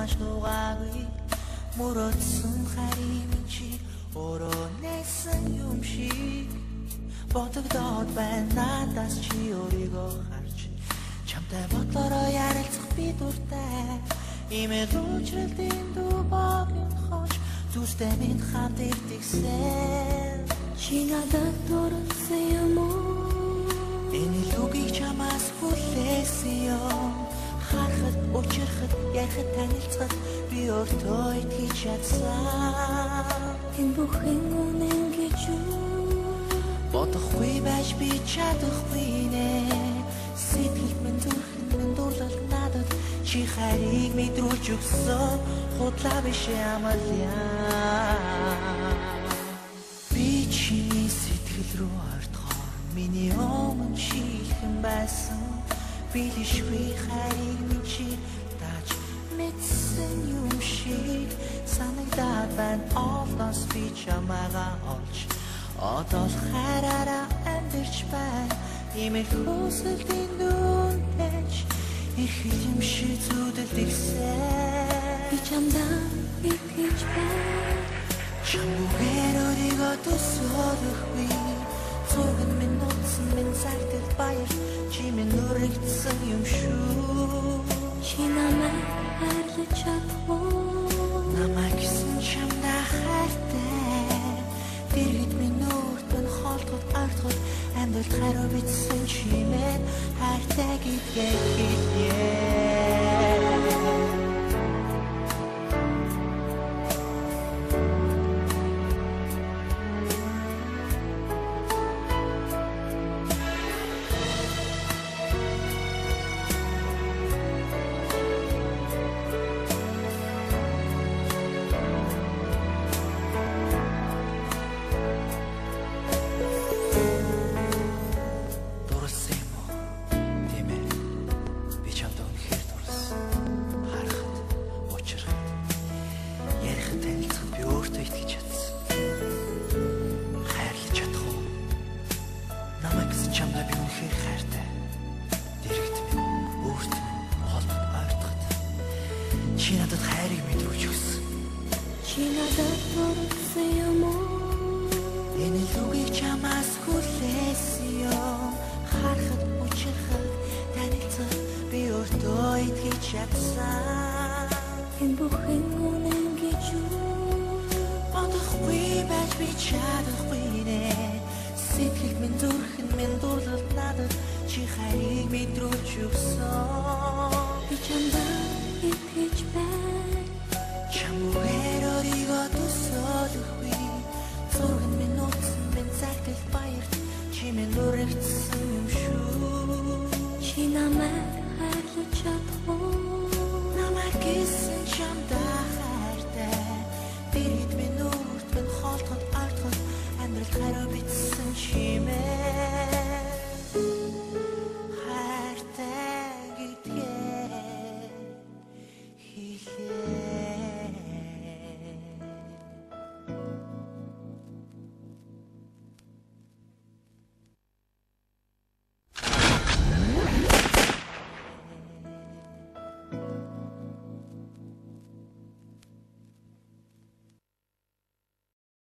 маш дуугаагүй мөрөөдсөн харимын чи өөрөө нээсэн юм шиг бодогдоод байна надаас чи өөрийгөө харж чамтай бодлороо ярилцах би дуртай имэл уучралтын дубагийн хоч зүстэй минь хамт ирдэгсэн чи надад дурсан юм уу энэ лугийг чамаас хүлээсэн юм харахад учрахад ярихад танилцахад би өөртөө итгэж чадсан энэ бүхэн үнэн гэж бодохгүй байж би чадахгүй нэ сэтгэл минь зүрхэнд минь дурлал надад чи хайрыг мэдрүүлж өгсөн худлаа биш амлаа би чиний сэтгэл рүү ортгоор миний өмнө чи хэн байсан билишгүй хайрыг минь чи тааж мэдсэн юм шиг санагдаад байна олноос би чамайгаа олж одоо хайраараа амьдарч байна имэл хүсэлтийн дүнтэйч их юм шиг зүудэлдэгсэн би чамдаа итгэж байна чамгүй өөрийгөө төсөөлөхгүй зурган минь нууцсан минь зардал баяр чи минь нүрэгдсэн юм шүү чи намайг хайрлаж чадахгүй намайг гэсэн чамдаа хайртай дэргэд минь нүрт минь холдгод артгод амьдралд хайраа бичсэн чи минь хайртай гэдгээ хэлээ чи надад хайрыг мэдрүүлж өгсөн чи надад дурсан юм уу энэ лугийг чамаас хүлээсэн юм харахад учрахад танилцах би өөртөө итгэж чадсан энэ бүхэн үнэн гэж бодохгүй байж би чадахгүй нэ сэтгэл минь зүрхэн минь дурлал надад чи хайрыг мэдрүүлж өгсөн би чамдаа итгэж байна чамгүй өөрийгөө төсөөлөхгүй зурган минь нууцсан минь зардал баяр чи минь нүрэгдсэн